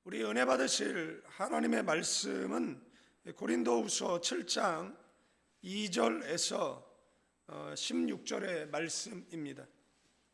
우리 은혜 받으실 하나님의 말씀은 고린도후서 7장 2절에서 16절의 말씀입니다.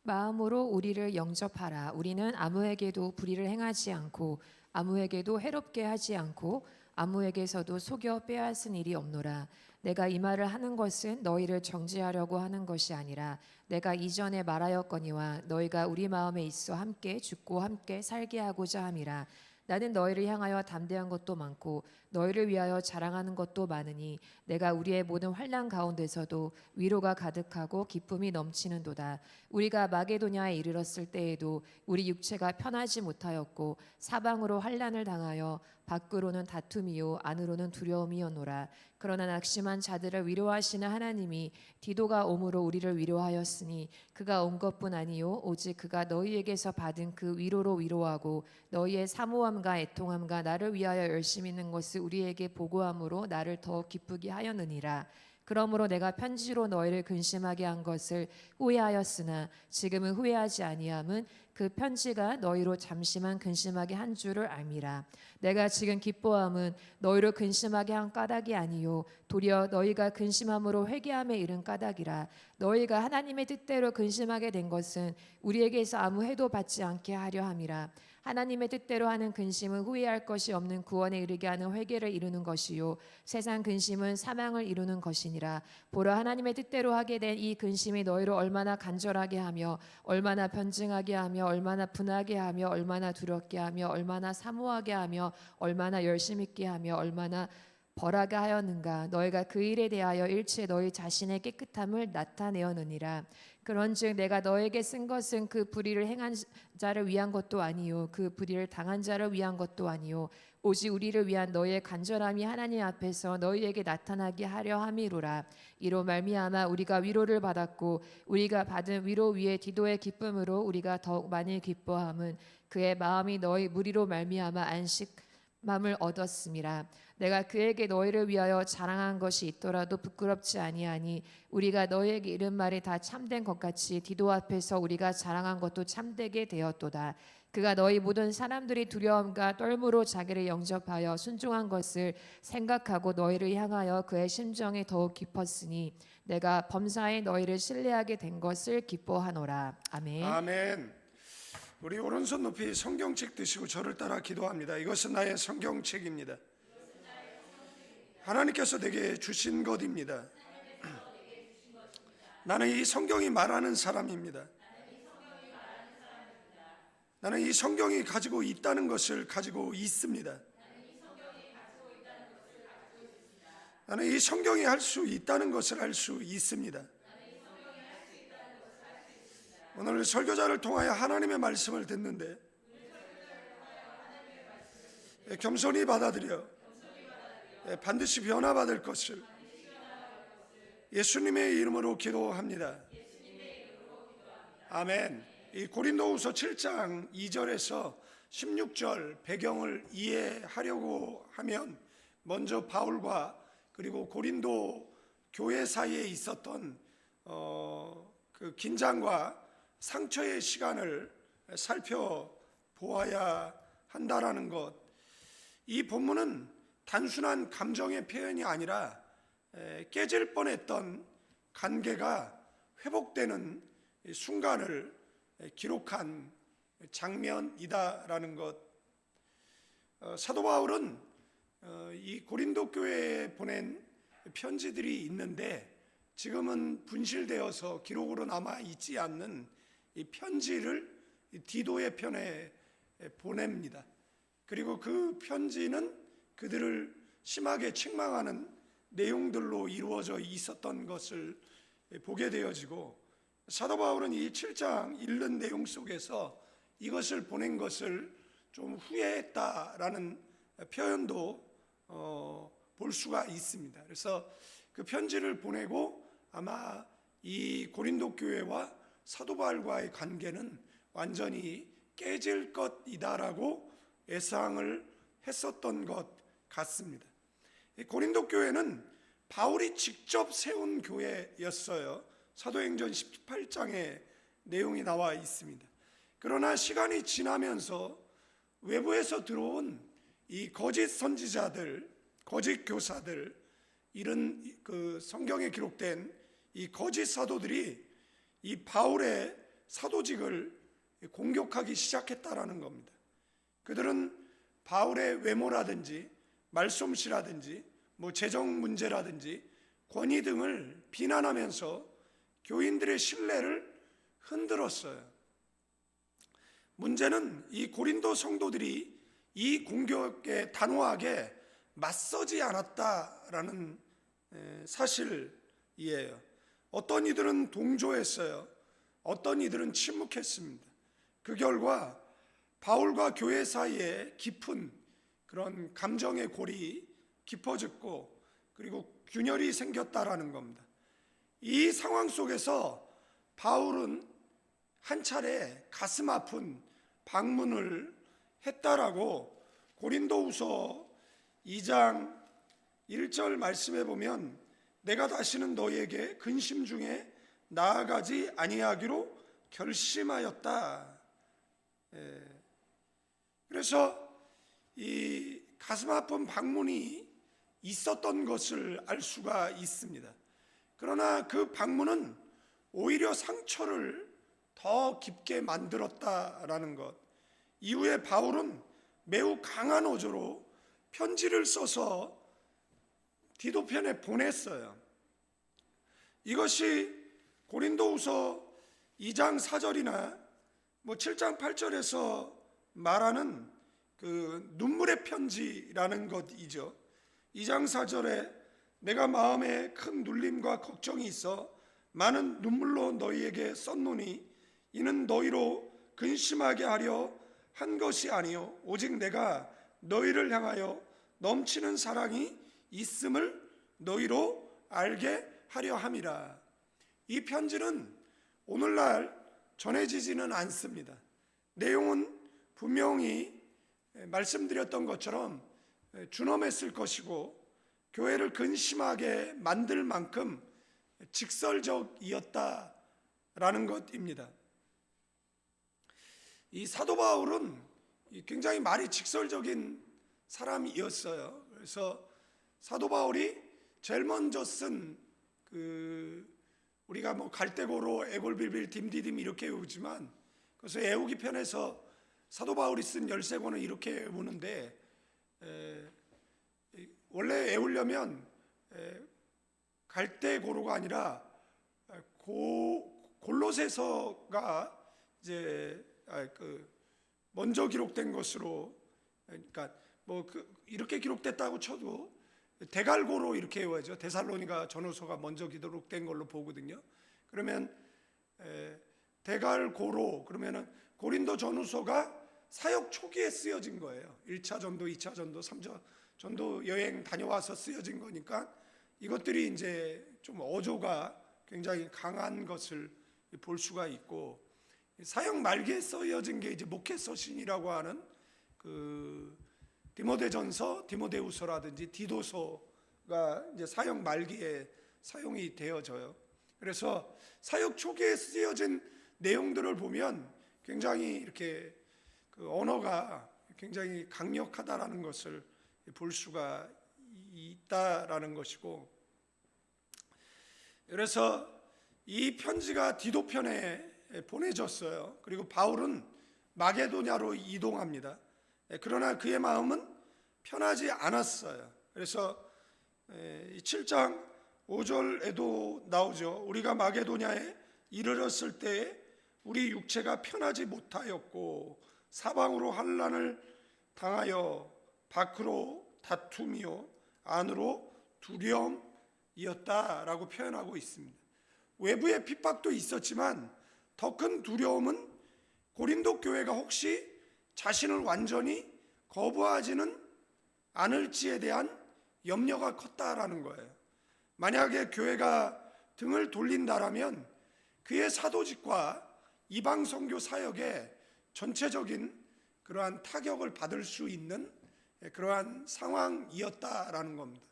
마음으로 우리를 영접하라. 우리는 아무에게도 불의를 행하지 않고 아무에게도 해롭게 하지 않고 아무에게서도 속여 빼앗은 일이 없노라. 내가 이 말을 하는 것은 너희를 정죄하려고 하는 것이 아니라 내가 이전에 말하였거니와 너희가 우리 마음에 있어 함께 죽고 함께 살게 하고자 함이라. 나는 너희를 향하여 담대한 것도 많고 너희를 위하여 자랑하는 것도 많으니 내가 우리의 모든 환난 가운데서도 위로가 가득하고 기쁨이 넘치는도다. 우리가 마게도냐에 이르렀을 때에도 우리 육체가 편하지 못하였고 사방으로 환난을 당하여 밖으로는 다툼이요 안으로는 두려움이었노라. 그러나 낙심한 자들을 위로하시는 하나님이 디도가 옴으로 우리를 위로하였으니 그가 온 것뿐 아니요 오직 그가 너희에게서 받은 그 위로로 위로하고 너희의 사모함과 애통함과 나를 위하여 열심히 있는 것을 우리에게 보고함으로 나를 더 기쁘게 하였느니라. 그러므로 내가 편지로 너희를 근심하게 한 것을 후회하였으나 지금은 후회하지 아니함은 그 편지가 너희로 잠시만 근심하게 한 줄을 알미라. 내가 지금 기뻐함은 너희로 근심하게 한 까닭이 아니요 도리어 너희가 근심함으로 회개함에 이른 까닭이라. 너희가 하나님의 뜻대로 근심하게 된 것은 우리에게서 아무 해도 받지 않게 하려 함이라. 하나님의 뜻대로 하는 근심은 후회할 것이 없는 구원에 이르게 하는 회개를 이루는 것이요 세상 근심은 사망을 이루는 것이니라. 보라, 하나님의 뜻대로 하게 된 이 근심이 너희를 얼마나 간절하게 하며 얼마나 변증하게 하며 얼마나 분하게 하며 얼마나 두렵게 하며 얼마나 사모하게 하며 얼마나 열심 있게 하며 얼마나 벌하게 하였는가. 너희가 그 일에 대하여 일체 너희 자신의 깨끗함을 나타내었느니라. 그런즉 내가 너에게 쓴 것은 그 불의를 행한 자를 위한 것도 아니요 그 불의를 당한 자를 위한 것도 아니요 오직 우리를 위한 너희의 간절함이 하나님 앞에서 너희에게 나타나게 하려 함이로라. 이로 말미암아 우리가 위로를 받았고 우리가 받은 위로 위에 디도의 기쁨으로 우리가 더욱 많이 기뻐함은 그의 마음이 너희 무리로 말미암아 안식맘을 얻었음이라. 내가 그에게 너희를 위하여 자랑한 것이 있더라도 부끄럽지 아니하니 우리가 너희에게 이른 말이 다 참된 것 같이 디도 앞에서 우리가 자랑한 것도 참되게 되었도다. 그가 너희 모든 사람들이 두려움과 떨므로 자기를 영접하여 순종한 것을 생각하고 너희를 향하여 그의 심정이 더욱 깊었으니 내가 범사에 너희를 신뢰하게 된 것을 기뻐하노라. 아멘. 아멘. 우리 오른손 높이 성경책 드시고 저를 따라 기도합니다. 이것은 나의 성경책입니다. 하나님께서 내게 주신 것입니다. 나는 이 성경이 말하는 사람입니다. 나는 이 성경이 가지고 있다는 것을 가지고 있습니다. 나는 이 성경이 할 수 있다는 것을 알 수 있습니다. 오늘 설교자를 통하여 하나님의 말씀을 듣는데 겸손히 받아들여 반드시 변화받을 것을 예수님의 이름으로 기도합니다. 아멘. 이 고린도후서 7장 2절에서 16절 배경을 이해하려고 하면 먼저 바울과 그리고 고린도 교회 사이에 있었던 그 긴장과 상처의 시간을 살펴보아야 한다라는 것. 이 본문은 단순한 감정의 표현이 아니라 깨질 뻔했던 관계가 회복되는 순간을 기록한 장면이다라는 것. 사도 바울은 이 고린도 교회에 보낸 편지들이 있는데 지금은 분실되어서 기록으로 남아 있지 않는 이 편지를 디도의 편에 보냅니다. 그리고 그 편지는 그들을 심하게 책망하는 내용들로 이루어져 있었던 것을 보게 되어지고 사도 바울은 이 7장 읽는 내용 속에서 이것을 보낸 것을 좀 후회했다라는 표현도 볼 수가 있습니다. 그래서 그 편지를 보내고 아마 이 고린도 교회와 사도 바울과의 관계는 완전히 깨질 것이다라고 예상을 했었던 것 같습니다. 고린도 교회는 바울이 직접 세운 교회였어요. 사도행전 18장에 내용이 나와 있습니다. 그러나 시간이 지나면서 외부에서 들어온 이 거짓 선지자들, 거짓 교사들, 이런 그 성경에 기록된 이 거짓 사도들이 이 바울의 사도직을 공격하기 시작했다라는 겁니다. 그들은 바울의 외모라든지 말솜씨라든지 뭐 재정 문제라든지 권위 등을 비난하면서 교인들의 신뢰를 흔들었어요. 문제는 이 고린도 성도들이 이 공격에 단호하게 맞서지 않았다라는 사실이에요. 어떤 이들은 동조했어요. 어떤 이들은 침묵했습니다. 그 결과 바울과 교회 사이에 깊은 그런 감정의 골이 깊어졌고 그리고 균열이 생겼다라는 겁니다. 이 상황 속에서 바울은 한 차례 가슴 아픈 방문을 했다라고 고린도후서 2장 1절 말씀에 보면 내가 다시는 너희에게 근심 중에 나아가지 아니하기로 결심하였다. 그래서 이 가슴 아픈 방문이 있었던 것을 알 수가 있습니다. 그러나 그 방문은 오히려 상처를 더 깊게 만들었다라는 것. 이후에 바울은 매우 강한 어조로 편지를 써서 디도편에 보냈어요. 이것이 고린도후서 2장 4절이나 뭐 7장 8절에서 말하는 그 눈물의 편지라는 것이죠. 2장 4절에 내가 마음에 큰 눌림과 걱정이 있어 많은 눈물로 너희에게 썼노니 이는 너희로 근심하게 하려 한 것이 아니요 오직 내가 너희를 향하여 넘치는 사랑이 있음을 너희로 알게 하려 함이라. 이 편지는 오늘날 전해지지는 않습니다. 내용은 분명히 말씀드렸던 것처럼 준엄했을 것이고 교회를 근심하게 만들 만큼 직설적이었다라는 것입니다. 이 사도 바울은 굉장히 말이 직설적인 사람이었어요. 그래서 사도 바울이 제일 먼저 쓴 우리가 뭐 갈대고로 애골빌빌 딤디딤 이렇게 외우지만 그래서 애우기 편에서 사도 바울이 쓴 13권은 이렇게 외우는데 원래 애우려면 갈대고로가 아니라 골로새서가 이제 먼저 기록된 것으로, 그러니까 뭐 이렇게 기록됐다고 쳐도 대갈고로 이렇게 외워야죠. 데살로니가 전후서가 먼저 기록된 걸로 보거든요. 그러면 대갈고로 그러면은 고린도 전후서가 사역 초기에 쓰여진 거예요. 1차 전도, 2차 전도, 3차 전도 여행 다녀와서 쓰여진 거니까 이것들이 이제 좀 어조가 굉장히 강한 것을 볼 수가 있고, 사역 말기에 쓰여진 게 이제 목회서신이라고 하는 디모데전서, 디모데후서라든지 디도서가 이제 사역 말기에 사용이 되어져요. 그래서 사역 초기에 쓰여진 내용들을 보면 굉장히 이렇게 언어가 굉장히 강력하다라는 것을 볼 수가 있다라는 것이고, 그래서 이 편지가 디도편에 보내졌어요. 그리고 바울은 마게도냐로 이동합니다. 그러나 그의 마음은 편하지 않았어요. 그래서 7장 5절에도 나오죠. 우리가 마게도냐에 이르렀을 때에 우리 육체가 편하지 못하였고 사방으로 환난을 당하여 밖으로 다툼이요 안으로 두려움이었다라고 표현하고 있습니다. 외부의 핍박도 있었지만 더 큰 두려움은 고린도 교회가 혹시 자신을 완전히 거부하지는 않을지에 대한 염려가 컸다라는 거예요. 만약에 교회가 등을 돌린다라면 그의 사도직과 이방 선교 사역에 전체적인 그러한 타격을 받을 수 있는 그러한 상황이었다라는 겁니다.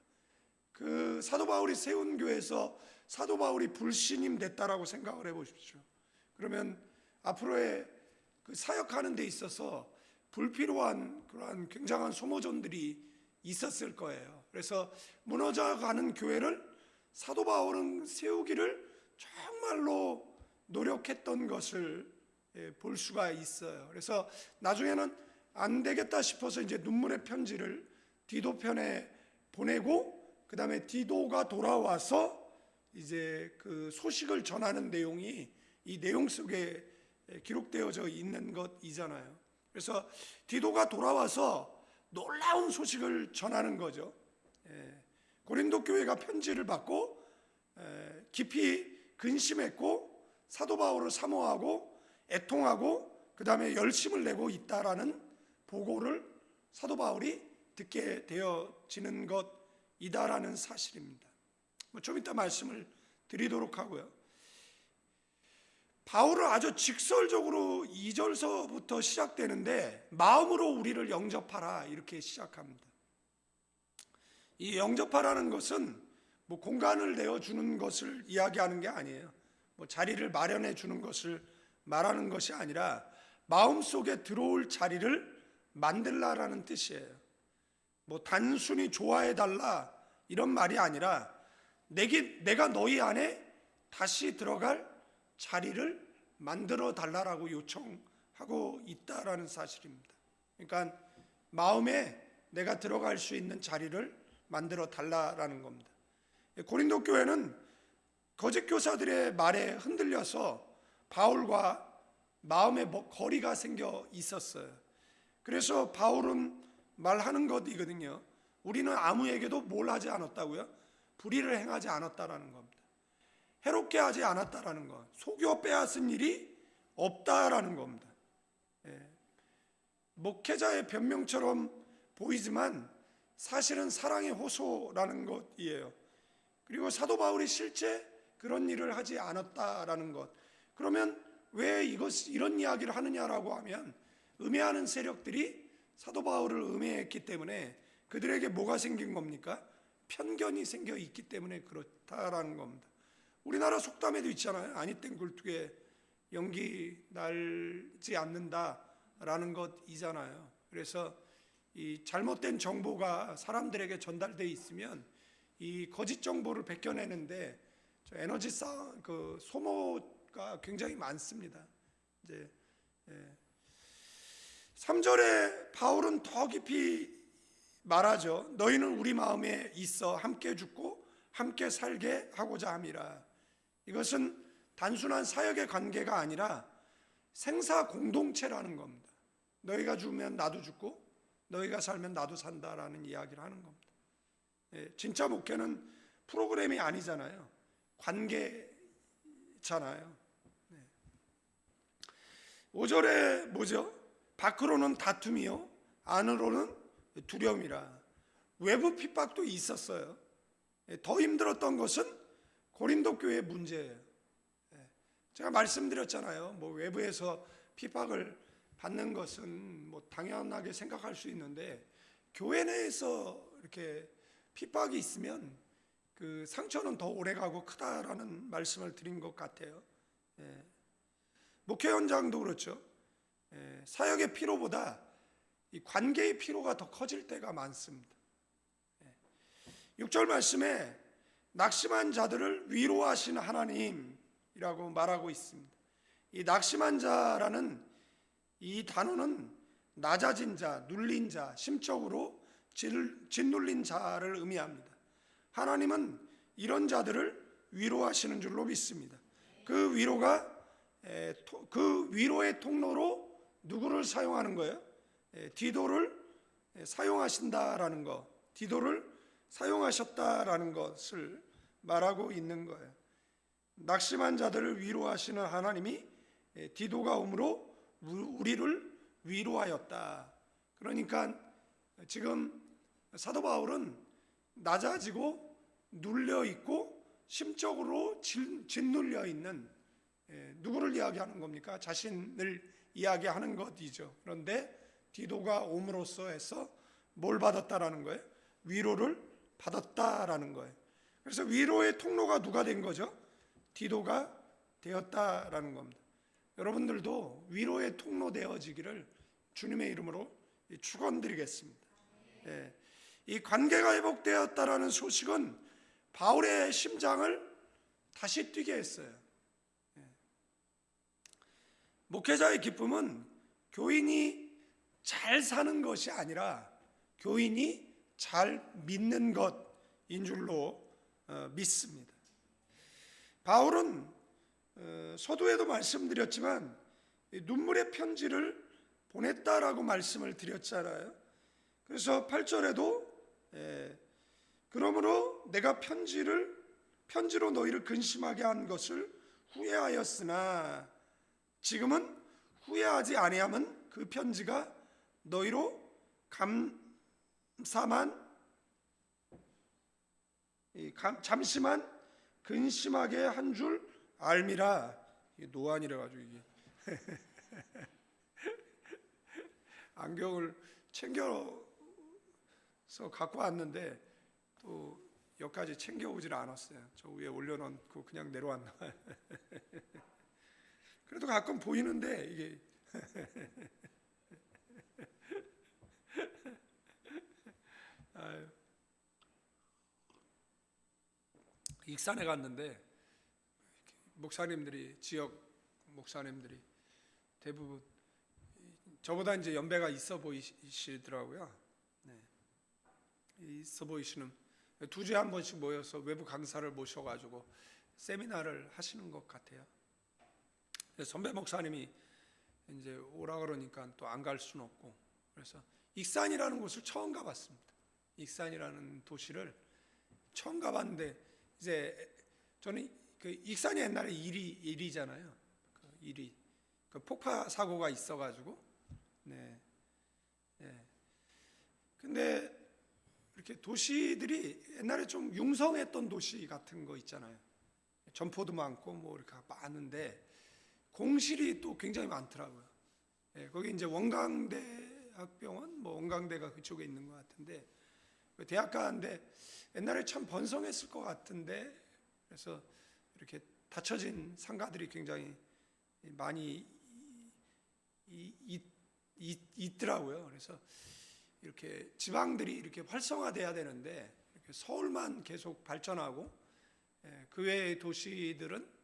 그 사도 바울이 세운 교회에서 사도 바울이 불신임 됐다라고 생각을 해보십시오. 그러면 앞으로의 그 사역하는 데 있어서 불필요한 그러한 굉장한 소모전들이 있었을 거예요. 그래서 무너져가는 교회를 사도 바울은 세우기를 정말로 노력했던 것을 볼 수가 있어요. 그래서 나중에는 안 되겠다 싶어서 이제 눈물의 편지를 디도 편에 보내고, 그 다음에 디도가 돌아와서 이제 그 소식을 전하는 내용이 이 내용 속에 기록되어져 있는 것이잖아요. 그래서 디도가 돌아와서 놀라운 소식을 전하는 거죠. 고린도 교회가 편지를 받고 깊이 근심했고 사도 바울을 사모하고 애통하고 그 다음에 열심을 내고 있다라는 보고를 사도 바울이 듣게 되어지는 것이다라는 사실입니다. 좀 이따 말씀을 드리도록 하고요. 바울은 아주 직설적으로 2절서부터 시작되는데 마음으로 우리를 영접하라 이렇게 시작합니다. 이 영접하라는 것은 뭐 공간을 내어주는 것을 이야기하는 게 아니에요. 뭐 자리를 마련해 주는 것을 말하는 것이 아니라 마음속에 들어올 자리를 만들라라는 뜻이에요. 뭐 단순히 좋아해 달라 이런 말이 아니라 내가 너희 안에 다시 들어갈 자리를 만들어 달라라고 요청하고 있다라는 사실입니다. 그러니까 마음에 내가 들어갈 수 있는 자리를 만들어 달라라는 겁니다. 고린도 교회는 거짓 교사들의 말에 흔들려서 바울과 마음의 거리가 생겨 있었어요. 그래서 바울은 말하는 것이거든요. 우리는 아무에게도 뭘 하지 않았다고요? 불의를 행하지 않았다라는 겁니다. 해롭게 하지 않았다라는 것, 속여 빼앗은 일이 없다라는 겁니다. 목회자의 변명처럼 보이지만 사실은 사랑의 호소라는 것이에요. 그리고 사도 바울이 실제 그런 일을 하지 않았다라는 것. 그러면 왜 이런 이야기를 하느냐라고 하면 음해하는 세력들이 사도 바울을 음해했기 때문에 그들에게 뭐가 생긴 겁니까? 편견이 생겨 있기 때문에 그렇다라는 겁니다. 우리나라 속담에도 있잖아요. 아니 땐 굴뚝에 연기 날지 않는다라는 것이잖아요. 그래서 이 잘못된 정보가 사람들에게 전달돼 있으면 이 거짓 정보를 벗겨내는데 에너지 소모가 굉장히 많습니다. 이제 3절에 바울은 더 깊이 말하죠. 너희는 우리 마음에 있어 함께 죽고 함께 살게 하고자 함이라. 이것은 단순한 사역의 관계가 아니라 생사 공동체라는 겁니다. 너희가 죽으면 나도 죽고 너희가 살면 나도 산다라는 이야기를 하는 겁니다. 진짜 목회는 프로그램이 아니잖아요. 관계잖아요. 5절에 뭐죠? 밖으로는 다툼이요 안으로는 두려움이라. 외부 핍박도 있었어요. 더 힘들었던 것은 고린도 교회의 문제예요. 제가 말씀드렸잖아요. 뭐 외부에서 핍박을 받는 것은 뭐 당연하게 생각할 수 있는데 교회 내에서 이렇게 핍박이 있으면 그 상처는 더 오래가고 크다라는 말씀을 드린 것 같아요. 목회 현장도 그렇죠. 사역의 피로보다 이 관계의 피로가 더 커질 때가 많습니다. 6절 말씀에 낙심한 자들을 위로하시는 하나님이라고 말하고 있습니다. 이 낙심한 자라는 이 단어는 낮아진 자, 눌린 자, 심적으로 짓눌린 자를 의미합니다. 하나님은 이런 자들을 위로하시는 줄로 믿습니다. 그 위로의 통로로 누구를 사용하는 거예요? 디도를 사용하신다라는 것, 디도를 사용하셨다라는 것을 말하고 있는 거예요. 낙심한 자들을 위로하시는 하나님이 디도가 오므로 우리를 위로하였다. 그러니까 지금 사도 바울은 낮아지고 눌려 있고 심적으로 짓눌려 있는 누구를 이야기하는 겁니까? 자신을 이야기하는 것이죠. 그런데 디도가 옴으로써 해서 뭘 받았다라는 거예요? 위로를 받았다라는 거예요. 그래서 위로의 통로가 누가 된 거죠? 디도가 되었다라는 겁니다. 여러분들도 위로의 통로 되어지기를 주님의 이름으로 축원드리겠습니다. 예, 이 관계가 회복되었다라는 소식은 바울의 심장을 다시 뛰게 했어요. 목회자의 기쁨은 교인이 잘 사는 것이 아니라 교인이 잘 믿는 것인 줄로 믿습니다. 바울은 서두에도 말씀드렸지만 눈물의 편지를 보냈다라고 말씀을 드렸잖아요. 그래서 8절에도 그러므로 내가 편지로 너희를 근심하게 한 것을 후회하였으나 지금은 후회하지 아니하면 그 편지가 너희로 잠시만 근심하게 한 줄 알미라. 이게 노안이라 가지고 이게 안경을 챙겨서 갖고 왔는데 또 여기까지 챙겨오질 않았어요. 저 위에 올려놓고 그냥 내려왔나. 그래도 가끔 보이는데 이게 아유. 익산에 갔는데 목사님들이 지역 목사님들이 대부분 저보다 이제 연배가 있어 보이시더라고요. 네. 있어 보이시는 2주에 한 번씩 모여서 외부 강사를 모셔가지고 세미나를 하시는 것 같아요. 선배 목사님이 이제 오라 그러니까 또 안 갈 수는 없고 그래서 익산이라는 곳을 처음 가봤습니다. 익산이라는 도시를 처음 가봤는데 이제 저는 그 익산이 옛날에 일이잖아요. 그 일이 그 폭파 사고가 있어가지고 네. 근데 이렇게 도시들이 옛날에 좀 융성했던 도시 같은 거 있잖아요. 점포도 많고 뭐 이렇게 많은데 공실이 또 굉장히 많더라고요. 거기 이제 원광대학병원, 뭐 원광대가 그쪽에 있는 것 같은데 대학 가는데 옛날에 참 번성했을 것 같은데 그래서 이렇게 닫혀진 상가들이 굉장히 많이 있더라고요. 그래서 이렇게 지방들이 이렇게 활성화돼야 되는데 이렇게 서울만 계속 발전하고 그 외의 도시들은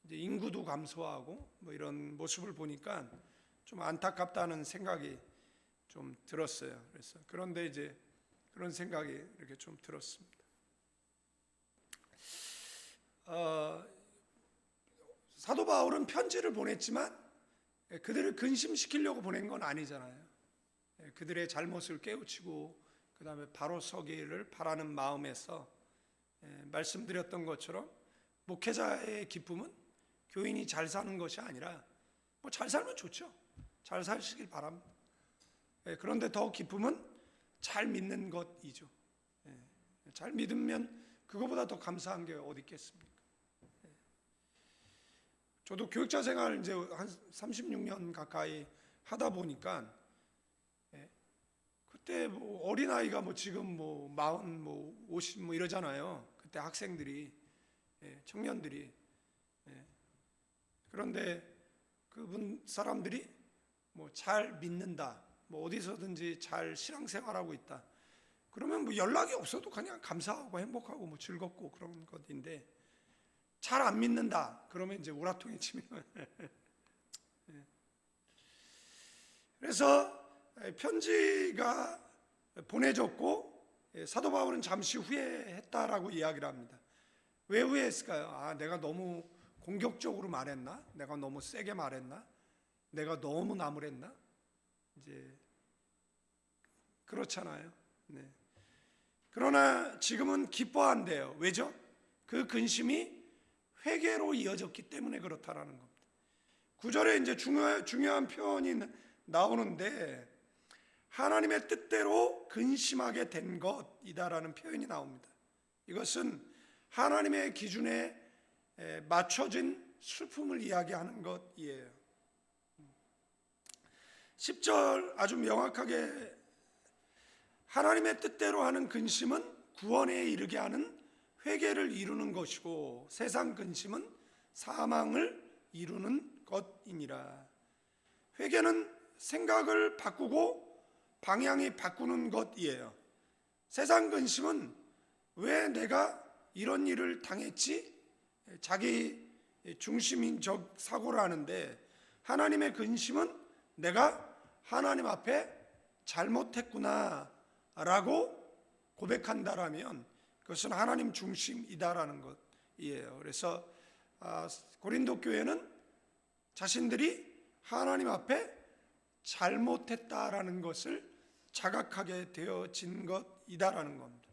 이제 인구도 감소하고 뭐 이런 모습을 보니까 좀 안타깝다는 생각이 좀 들었어요. 그래서 그런데 이제 그런 생각이 이렇게 좀 들었습니다. 사도 바울은 편지를 보냈지만 그들을 근심시키려고 보낸 건 아니잖아요. 그들의 잘못을 깨우치고 그 다음에 바로 서기를 바라는 마음에서 말씀드렸던 것처럼 목회자의 기쁨은 교인이 잘 사는 것이 아니라 뭐 잘 살면 좋죠. 잘 사시길 바랍니다. 그런데 더 기쁨은 잘 믿는 것이죠. 잘 믿으면 그거보다 더 감사한 게 어디 있겠습니까? 저도 교육자 생활 이제 한 36년 가까이 하다 보니까 그때 뭐 어린 아이가 뭐 지금 뭐 40, 뭐 50 뭐 이러잖아요. 그때 학생들이 청년들이 그런데 그분 사람들이 뭐 잘 믿는다, 뭐 어디서든지 잘 신앙생활하고 있다. 그러면 뭐 연락이 없어도 그냥 감사하고 행복하고 뭐 즐겁고 그런 것인데 잘 안 믿는다. 그러면 이제 우라통이 치면 그래서 편지가 보내졌고 사도 바울은 잠시 후회했다라고 이야기를 합니다. 왜 후회했을까요? 내가 너무 공격적으로 말했나? 내가 너무 세게 말했나? 내가 너무 나무랬나? 이제 그렇잖아요. 네. 그러나 지금은 기뻐한대요. 왜죠? 그 근심이 회개로 이어졌기 때문에 그렇다라는 겁니다. 9절에 이제 중요한 표현이 나오는데 하나님의 뜻대로 근심하게 된 것이다라는 표현이 나옵니다. 이것은 하나님의 기준에 맞춰진 슬픔을 이야기하는 것이에요. 10절 아주 명확하게 하나님의 뜻대로 하는 근심은 구원에 이르게 하는 회개를 이루는 것이고 세상 근심은 사망을 이루는 것이니라. 회개는 생각을 바꾸고 방향이 바꾸는 것이에요. 세상 근심은 왜 내가 이런 일을 당했지? 자기 중심적 사고를 하는데, 하나님의 근심은 내가 하나님 앞에 잘못했구나 라고 고백한다라면 그것은 하나님 중심이다라는 것이에요. 그래서 고린도 교회는 자신들이 하나님 앞에 잘못했다라는 것을 자각하게 되어진 것이다라는 겁니다.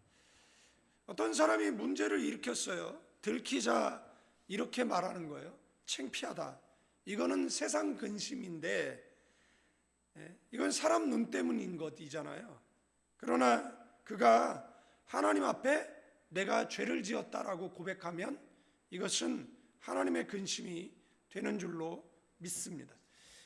어떤 사람이 문제를 일으켰어요. 들키자 이렇게 말하는 거예요. 창피하다. 이거는 세상 근심인데 이건 사람 눈 때문인 것이잖아요. 그러나 그가 하나님 앞에 내가 죄를 지었다라고 고백하면 이것은 하나님의 근심이 되는 줄로 믿습니다.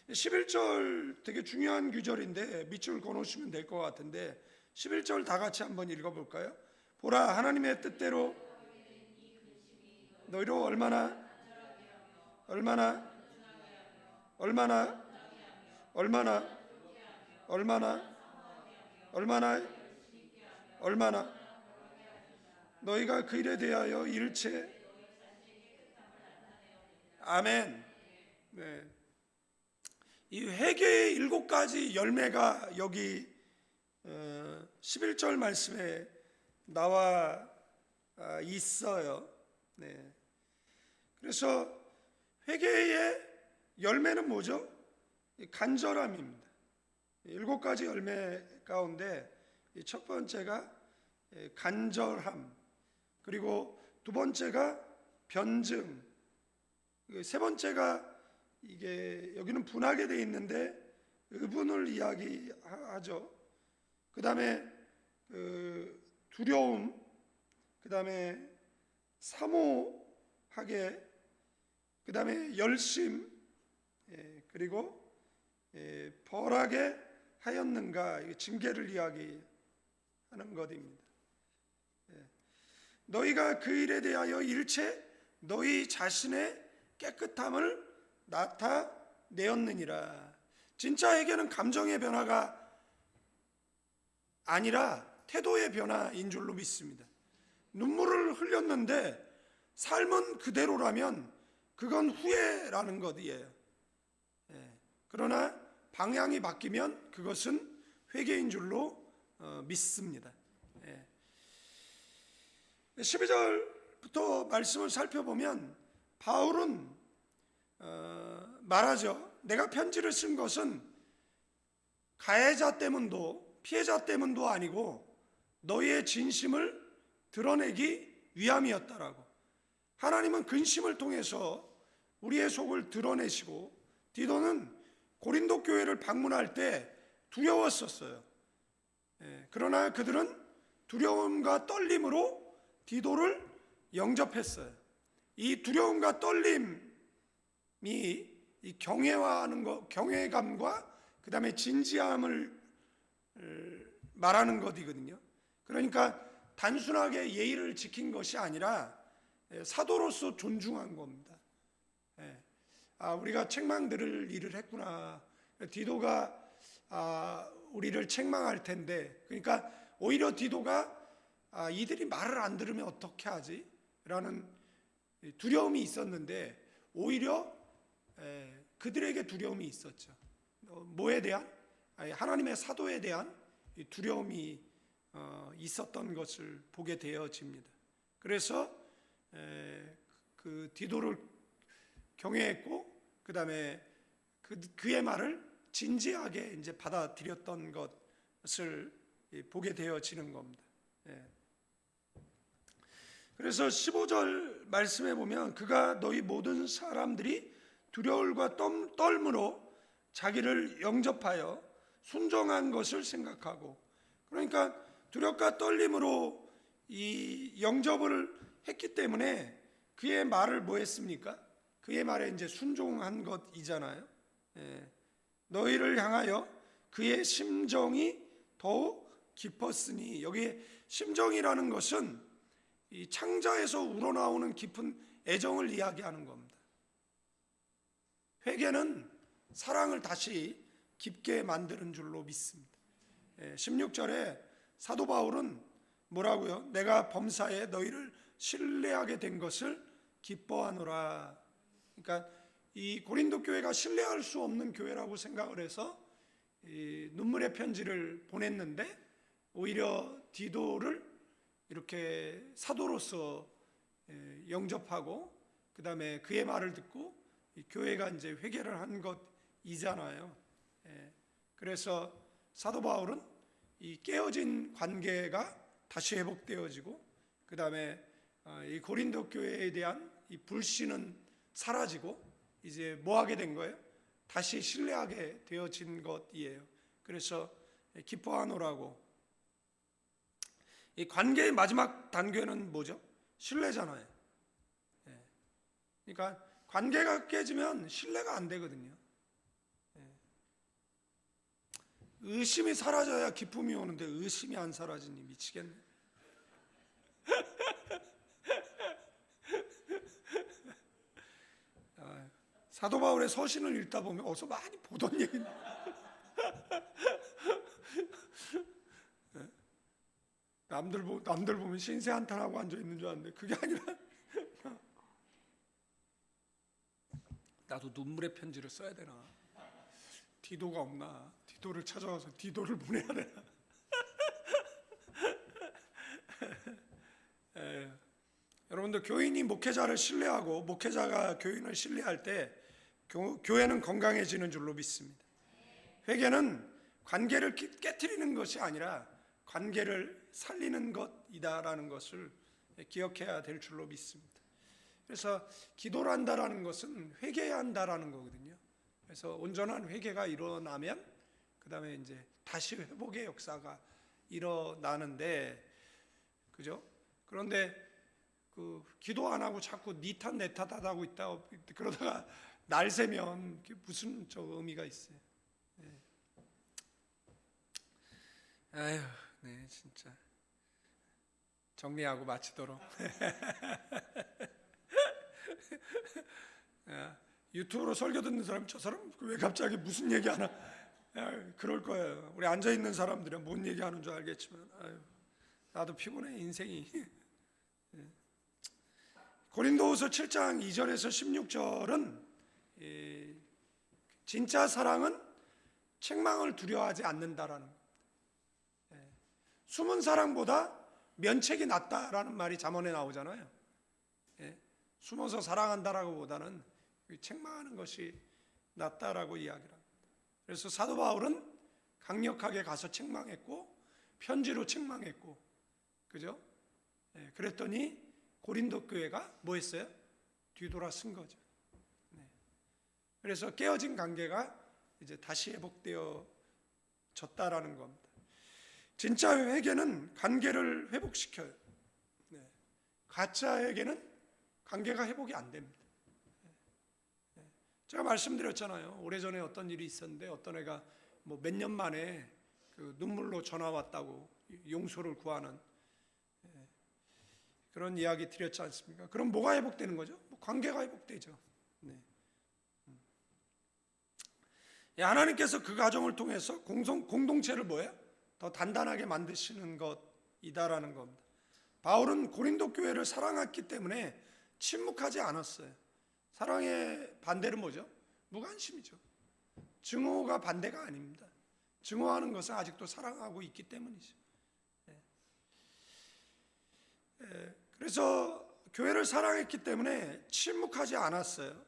11절 되게 중요한 구절인데 밑줄 그어놓으시면 될 것 같은데 11절 다 같이 한번 읽어볼까요? 보라, 하나님의 뜻대로 너희로 얼마나 너희가 그 일에 대하여 일체 아멘. 네. 이 회개의 7가지 열매가 여기 11절 말씀에 나와 있어요. 네. 그래서 회개의 열매는 뭐죠? 간절함입니다. 7가지 열매 가운데 첫 번째가 간절함, 그리고 두 번째가 변증, 세 번째가 이게 여기는 분하게 되어 있는데 의분을 이야기하죠. 그 다음에 두려움, 그 다음에 사모하게, 그 다음에 열심, 그리고 벌하게 하였는가, 징계를 이야기하는 것입니다. 너희가 그 일에 대하여 일체 너희 자신의 깨끗함을 나타내었느니라. 진짜 회개는 감정의 변화가 아니라 태도의 변화인 줄로 믿습니다. 눈물을 흘렸는데 삶은 그대로라면 그건 후회라는 것이에요. 그러나 방향이 바뀌면 그것은 회개인 줄로 믿습니다. 12절부터 말씀을 살펴보면 바울은 말하죠. 내가 편지를 쓴 것은 가해자 때문도 피해자 때문도 아니고 너희의 진심을 드러내기 위함이었다라고. 하나님은 근심을 통해서 우리의 속을 드러내시고, 디도는 고린도 교회를 방문할 때 두려웠었어요. 그러나 그들은 두려움과 떨림으로 디도를 영접했어요. 이 두려움과 떨림이 이 경외하는 것, 경외감과 그 다음에 진지함을 말하는 것이거든요. 그러니까 단순하게 예의를 지킨 것이 아니라 사도로서 존중한 겁니다. 우리가 책망 들을 일을 했구나. 디도가 우리를 책망할 텐데, 그러니까 오히려 디도가 이들이 말을 안 들으면 어떻게 하지? 라는 두려움이 있었는데 오히려 그들에게 두려움이 있었죠. 뭐에 대한? 하나님의 사도에 대한 두려움이 있었던 것을 보게 되어집니다. 그래서 그 디도를 경외했고, 그 다음에 그의 말을 진지하게 이제 받아들였던 것을 보게 되어지는 겁니다. 그래서 15절 말씀에 보면 그가 너희 모든 사람들이 두려움과 떨므로 자기를 영접하여 순종한 것을 생각하고, 그러니까 두려움과 떨림으로 이 영접을 했기 때문에 그의 말을 뭐 했습니까? 그의 말에 이제 순종한 것이잖아요. 너희를 향하여 그의 심정이 더욱 깊었으니, 여기 심정이라는 것은 이 창자에서 우러나오는 깊은 애정을 이야기하는 겁니다. 회개는 사랑을 다시 깊게 만드는 줄로 믿습니다. 16절에 사도 바울은 뭐라고요? 내가 범사에 너희를 신뢰하게 된 것을 기뻐하노라. 그러니까 이 고린도 교회가 신뢰할 수 없는 교회라고 생각을 해서 이 눈물의 편지를 보냈는데 오히려 디도를 이렇게 사도로서 영접하고 그 다음에 그의 말을 듣고 교회가 이제 회개를 한 것이잖아요. 그래서 사도 바울은 이 깨어진 관계가 다시 회복되어지고 그 다음에 이 고린도 교회에 대한 이 불신은 사라지고 이제 뭐 하게 된 거예요? 다시 신뢰하게 되어진 것이에요. 그래서 기뻐하노라고. 이 관계의 마지막 단계는 뭐죠? 신뢰잖아요. 그러니까 관계가 깨지면 신뢰가 안 되거든요. 의심이 사라져야 기쁨이 오는데 의심이 안 사라지니 미치겠네. 사도 바울의 서신을 읽다 보면 어서 많이 보던 얘기인데 남들 보면 신세 한탄하고 앉아 있는 줄 알았는데 그게 아니라 나도 눈물의 편지를 써야 되나? 디도가 없나? 디도를 찾아와서 디도를 보내야 되나? 여러분들 교인이 목회자를 신뢰하고 목회자가 교인을 신뢰할 때 교회는 건강해지는 줄로 믿습니다. 회개는 관계를 깨트리는 것이 아니라 관계를 살리는 것이다라는 것을 기억해야 될 줄로 믿습니다. 그래서 기도를 한다라는 것은 회개해야 한다라는 거거든요. 그래서 온전한 회개가 일어나면 그 다음에 이제 다시 회복의 역사가 일어나는데, 그죠? 그런데 그 기도 안 하고 자꾸 니 탓 내 탓 하고 있다 그러다가 날 새면 무슨 저 의미가 있어요? 네. 아유, 네 진짜 정리하고 마치도록. 유튜브로 설교 듣는 사람 저 사람 왜 갑자기 무슨 얘기 하나? 그럴 거예요. 우리 앉아 있는 사람들은 뭔 얘기하는 줄 알겠지만, 아유, 나도 피곤해 인생이. 고린도후서 7장 2절에서 16절은 진짜 사랑은 책망을 두려워하지 않는다라는 거예요. 숨은 사랑보다 면책이 낫다라는 말이 잠언에 나오잖아요. 숨어서 사랑한다라고 보다는 책망하는 것이 낫다라고 이야기를 합니다. 그래서 사도 바울은 강력하게 가서 책망했고 편지로 책망했고, 그죠? 그랬더니 고린도 교회가 뭐 했어요? 뒤돌아 쓴 거죠. 그래서 깨어진 관계가 이제 다시 회복되어졌다라는 겁니다. 진짜 회개는 관계를 회복시켜요. 가짜 회개는 관계가 회복이 안 됩니다. 제가 말씀드렸잖아요. 오래전에 어떤 일이 있었는데 어떤 애가 뭐 몇 년 만에 그 눈물로 전화 왔다고 용서를 구하는 그런 이야기 드렸지 않습니까? 그럼 뭐가 회복되는 거죠? 관계가 회복되죠. 하나님께서 그 가정을 통해서 공동체를 뭐예요? 더 단단하게 만드시는 것이다라는 겁니다. 바울은 고린도 교회를 사랑했기 때문에 침묵하지 않았어요. 사랑의 반대는 뭐죠? 무관심이죠. 증오가 반대가 아닙니다. 증오하는 것은 아직도 사랑하고 있기 때문이죠. 그래서 교회를 사랑했기 때문에 침묵하지 않았어요.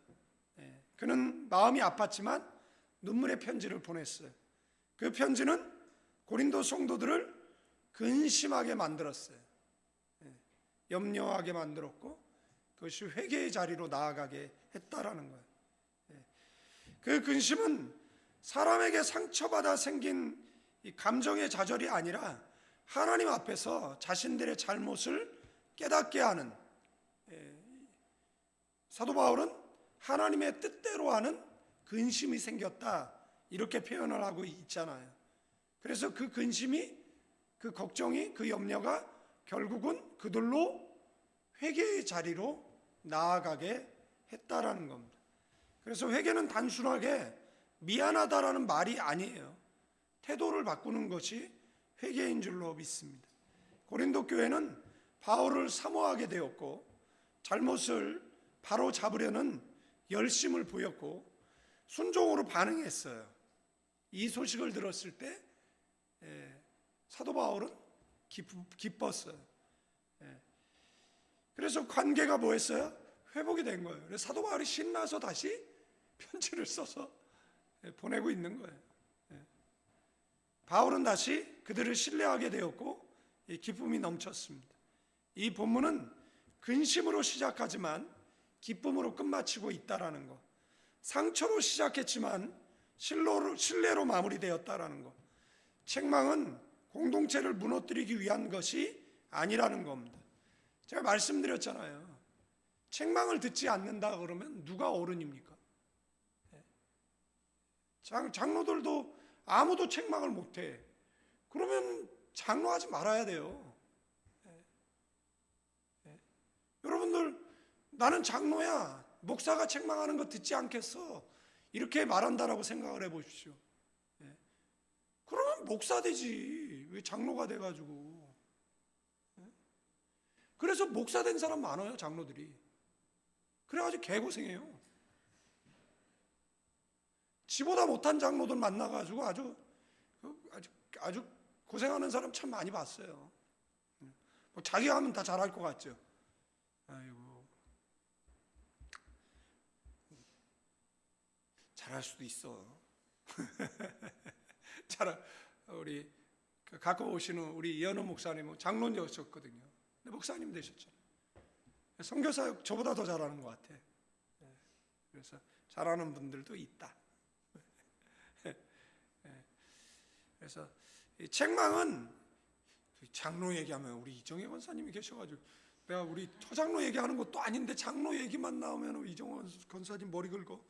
그는 마음이 아팠지만 눈물의 편지를 보냈어요. 그 편지는 고린도 성도들을 근심하게 만들었어요. 염려하게 만들었고 그것이 회개의 자리로 나아가게 했다라는 거예요. 그 근심은 사람에게 상처받아 생긴 이 감정의 좌절이 아니라 하나님 앞에서 자신들의 잘못을 깨닫게 하는, 사도 바울은 하나님의 뜻대로 하는 근심이 생겼다 이렇게 표현을 하고 있잖아요. 그래서 그 근심이, 그 걱정이, 그 염려가 결국은 그들로 회개의 자리로 나아가게 했다라는 겁니다. 그래서 회개는 단순하게 미안하다라는 말이 아니에요. 태도를 바꾸는 것이 회개인 줄로 믿습니다. 고린도 교회는 바울을 사모하게 되었고 잘못을 바로 잡으려는 열심을 보였고 순종으로 반응했어요. 이 소식을 들었을 때 사도 바울은 기뻤어요. 그래서 관계가 뭐였어요? 회복이 된 거예요. 그래서 사도 바울이 신나서 다시 편지를 써서 보내고 있는 거예요. 바울은 다시 그들을 신뢰하게 되었고 기쁨이 넘쳤습니다. 이 본문은 근심으로 시작하지만 기쁨으로 끝마치고 있다라는 것, 상처로 시작했지만 신뢰로 마무리되었다라는 것, 책망은 공동체를 무너뜨리기 위한 것이 아니라는 겁니다. 제가 말씀드렸잖아요. 책망을 듣지 않는다 그러면 누가 어른입니까? 장로들도 아무도 책망을 못해. 그러면 장로하지 말아야 돼요. 여러분들, 나는 장로야, 목사가 책망하는 거 듣지 않겠어, 이렇게 말한다라고 생각을 해보십시오. 그러면 목사 되지, 왜 장로가 돼가지고. 그래서 목사 된 사람 많아요, 장로들이. 그래가지고 개고생해요. 지보다 못한 장로들 만나가지고 아주 고생하는 사람 참 많이 봤어요. 뭐 자기가 하면 다 잘할 것 같죠. 아이고, 잘할 수도 있어. 우리 갖고 오시는 우리 이현우 목사님은 장로였었거든요. 근데 목사님 되셨잖아요. 선교사역 저보다 더 잘하는 것 같아. 그래서 잘하는 분들도 있다. 그래서 이 책망은 장로 얘기하면 우리 이정혜 권사님이 계셔가지고 내가 우리 처장로 얘기하는 것도 아닌데 장로 얘기만 나오면 이정혜 권사님 머리 긁어.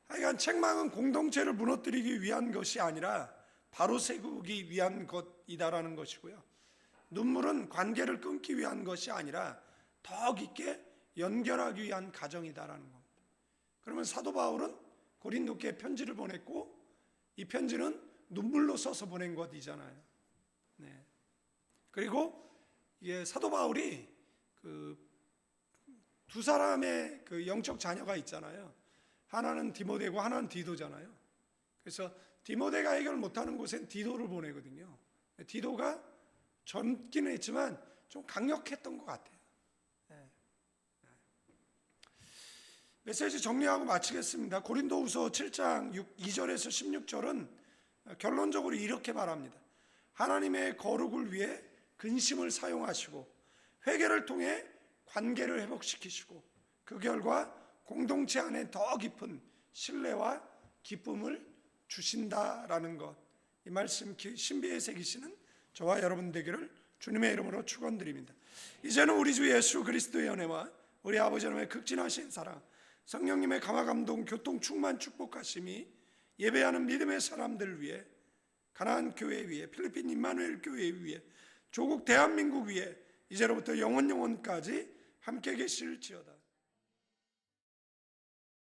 하여간 책망은 공동체를 무너뜨리기 위한 것이 아니라 바로 세우기 위한 것이다라는 것이고요. 눈물은 관계를 끊기 위한 것이 아니라 더 깊게 연결하기 위한 가정이다라는 겁니다. 그러면 사도 바울은 고린도교에 편지를 보냈고 이 편지는 눈물로 써서 보낸 것이잖아요. 네. 그리고 이게 사도 바울이 두 사람의 영적 자녀가 있잖아요. 하나는 디모데고 하나는 디도잖아요. 그래서 디모데가 해결 못하는 곳엔 디도를 보내거든요. 디도가 젊기는 했지만 좀 강력했던 것 같아요. 메시지 정리하고 마치겠습니다. 고린도후서 7장 2절에서 16절은 결론적으로 이렇게 말합니다. 하나님의 거룩을 위해 근심을 사용하시고 회개를 통해 관계를 회복시키시고 그 결과 공동체 안에 더 깊은 신뢰와 기쁨을 주신다라는 것, 이 말씀 신비에 새기시는 저와 여러분 되기를 주님의 이름으로 축원드립니다. 이제는 우리 주 예수 그리스도의 은혜와 우리 아버지 하나님의 극진하신 사랑, 성령님의 강화 감동 교통 충만 축복하심이 예배하는 믿음의 사람들 위해, 가나안 교회 위에, 필리핀 임마누엘 교회 위에, 조국 대한민국 위에 이제로부터 영원까지 함께 계실지어다.